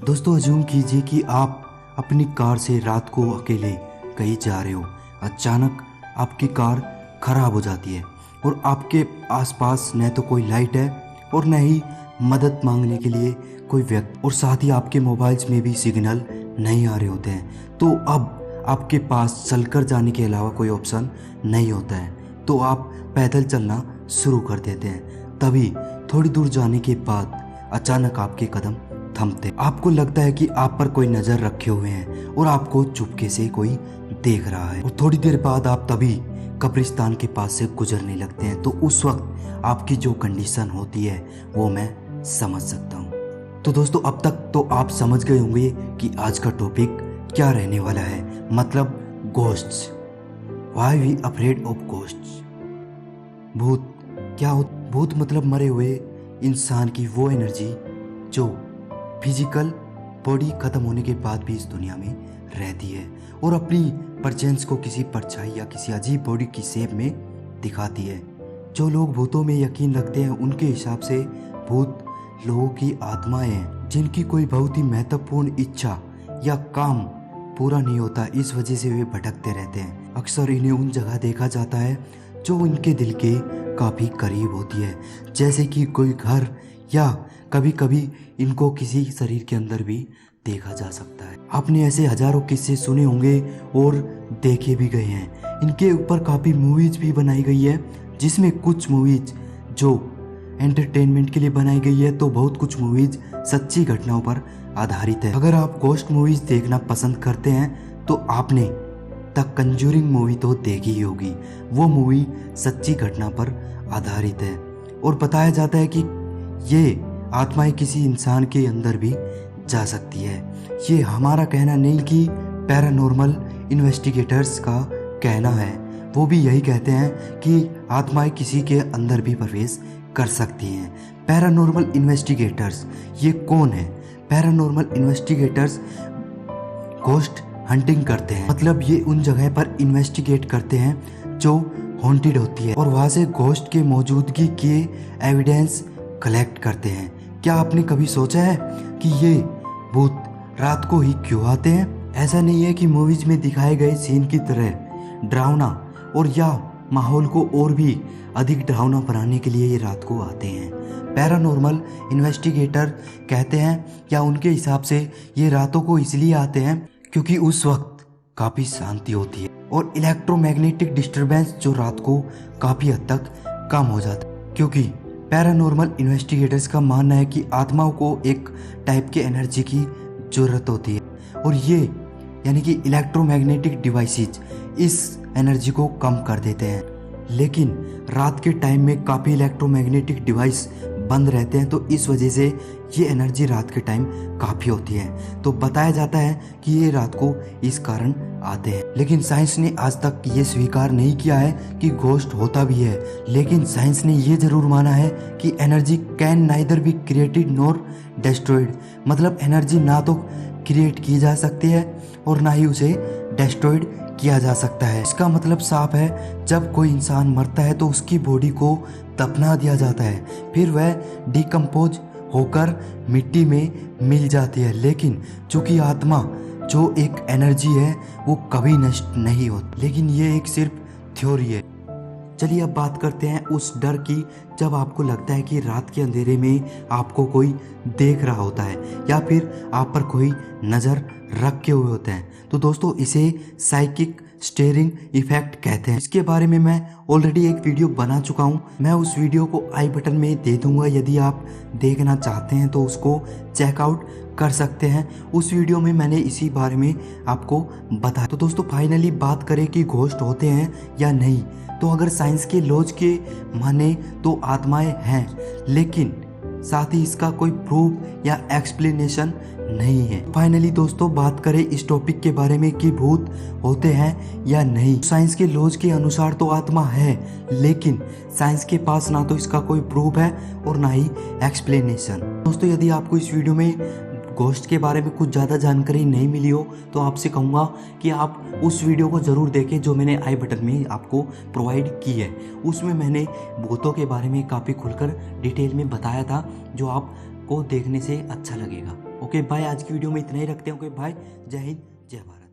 दोस्तों अज्यूम कीजिए कि आप अपनी कार से रात को अकेले कहीं जा रहे हो। अचानक आपकी कार खराब हो जाती है और आपके आसपास न तो कोई लाइट है और न ही मदद मांगने के लिए कोई व्यक्ति, और साथ ही आपके मोबाइल्स में भी सिग्नल नहीं आ रहे होते हैं। तो अब आपके पास चलकर जाने के अलावा कोई ऑप्शन नहीं होता है, तो आप पैदल चलना शुरू कर देते हैं। तभी थोड़ी दूर जाने के बाद अचानक आपके कदम थमते, आपको लगता है कि आप पर कोई नजर रखे हुए हैं और आपको चुपके से कोई देख रहा है। और थोड़ी देर बाद आप तभी कब्रिस्तान के पास से गुजरने लगते हैं। तो उस वक्त आपकी जो कंडीशन होती है वो मैं समझ सकता हूँ। तो दोस्तों अब तक तो आप समझ गए होंगे कि आज का टॉपिक क्या रहने वाला है, मतलब ghosts. Why we afraid of ghosts. भूत क्या हो? भूत मतलब मरे हुए इंसान की वो एनर्जी जो फिजिकल बॉडी खत्म होने के बाद भी इस दुनिया में रहती है और अपनी परचेंस को किसी परछाई या किसी अजीब बॉडी की शेप में दिखाती है। जो लोग भूतों में यकीन रखते हैं उनके हिसाब से भूत लोगों की आत्माएं हैं जिनकी कोई बहुत ही महत्वपूर्ण इच्छा या काम पूरा नहीं होता, इस वजह से वे भटकते रहते हैं। अक्सर इन्हें उन जगह देखा जाता है जो उनके दिल के काफ़ी करीब होती है, जैसे कि कोई घर, या कभी कभी इनको किसी शरीर के अंदर भी देखा जा सकता है। आपने ऐसे हजारों किस्से सुने होंगे और देखे भी गए हैं। इनके ऊपर काफ़ी मूवीज भी बनाई गई है, जिसमें कुछ मूवीज जो एंटरटेनमेंट के लिए बनाई गई है, तो बहुत कुछ मूवीज सच्ची घटनाओं पर आधारित है। अगर आप घोस्ट मूवीज देखना पसंद करते हैं तो आपने द कंजूरिंग मूवी तो देखी ही होगी। वो मूवी सच्ची घटना पर आधारित है और बताया जाता है कि ये आत्माएं किसी इंसान के अंदर भी जा सकती है। ये हमारा कहना नहीं कि पैरानॉर्मल इन्वेस्टिगेटर्स का कहना है। वो भी यही कहते हैं कि आत्माएं किसी के अंदर भी प्रवेश कर सकती हैं। पैरानॉर्मल इन्वेस्टिगेटर्स ये कौन है? पैरानॉर्मल इन्वेस्टिगेटर्स घोस्ट हंटिंग करते हैं, मतलब ये उन जगह पर इन्वेस्टिगेट करते हैं जो हॉन्टेड होती है और वहाँ से घोस्ट के मौजूदगी के एविडेंस कलेक्ट करते हैं। क्या आपने कभी सोचा है कि ये भूत रात को ही क्यों आते हैं? ऐसा नहीं है कि मूवीज में दिखाए गए सीन की तरह डरावना, और या माहौल को और भी अधिक डरावना बनाने के लिए ये रात को आते हैं। पैरानॉर्मल इन्वेस्टिगेटर कहते हैं, या उनके हिसाब से ये रातों को इसलिए आते हैं क्योंकि उस वक्त काफ़ी शांति होती है और इलेक्ट्रोमैग्नेटिक डिस्टरबेंस जो रात को काफ़ी हद तक कम हो जाता है। क्योंकि पैरानॉर्मल इन्वेस्टिगेटर्स का मानना है कि आत्माओं को एक टाइप के एनर्जी की ज़रूरत होती है और ये यानी कि इलेक्ट्रोमैग्नेटिक डिवाइसेस इस एनर्जी को कम कर देते हैं। लेकिन रात के टाइम में काफ़ी इलेक्ट्रोमैग्नेटिक डिवाइस बंद रहते हैं, तो इस वजह से ये एनर्जी रात के टाइम काफ़ी होती है। तो बताया जाता है कि ये रात को इस कारण आते हैं। लेकिन साइंस ने आज तक ये स्वीकार नहीं किया है कि घोस्ट होता भी है। लेकिन साइंस ने ये जरूर माना है कि energy can neither be created nor destroyed, मतलब एनर्जी ना तो क्रिएट की जा सकती है और ना ही उसे डिस्ट्रॉयड किया जा सकता है। इसका मतलब साफ है, जब कोई इंसान मरता है तो उसकी बॉडी को दफना दिया जाता है, फिर वह डिकम्पोज होकर मिट्टी में मिल जाती है। लेकिन चूंकि आत्मा जो एक एनर्जी है वो कभी नष्ट नहीं होती। लेकिन ये एक सिर्फ थ्योरी है। चलिए अब बात करते हैं उस डर की जब आपको लगता है कि रात के अंधेरे में आपको कोई देख रहा होता है या फिर आप पर कोई नज़र रखे हुए होते हैं। तो दोस्तों इसे साइकिक स्टेरिंग इफेक्ट कहते हैं। इसके बारे में मैं ऑलरेडी एक वीडियो बना चुका हूँ। मैं उस वीडियो को आई बटन में दे दूंगा, यदि आप देखना चाहते हैं तो उसको चेकआउट कर सकते हैं। उस वीडियो में मैंने इसी बारे में आपको बताया। तो दोस्तों फाइनली बात करें कि घोस्ट होते हैं या नहीं, तो अगर साइंस के लॉज के माने तो आत्माएं हैं, लेकिन साथ ही इसका कोई प्रूफ या एक्सप्लेनेशन नहीं है। फाइनली दोस्तों बात करें इस टॉपिक के बारे में कि भूत होते हैं या नहीं। साइंस के लॉज के अनुसार तो आत्मा है, लेकिन साइंस के पास ना तो इसका कोई प्रूफ है और ना ही एक्सप्लेनेशन। दोस्तों यदि आपको इस वीडियो में घोस्ट के बारे में कुछ ज़्यादा जानकारी नहीं मिली हो तो आपसे कहूँगा कि आप उस वीडियो को ज़रूर देखें जो मैंने आई बटन में आपको प्रोवाइड की है। उसमें मैंने भूतों के बारे में काफ़ी खुलकर डिटेल में बताया था, जो आप को देखने से अच्छा लगेगा। ओके बाय, आज की वीडियो में इतना ही रखते हैं। ओके बाय, जय हिंद जय भारत।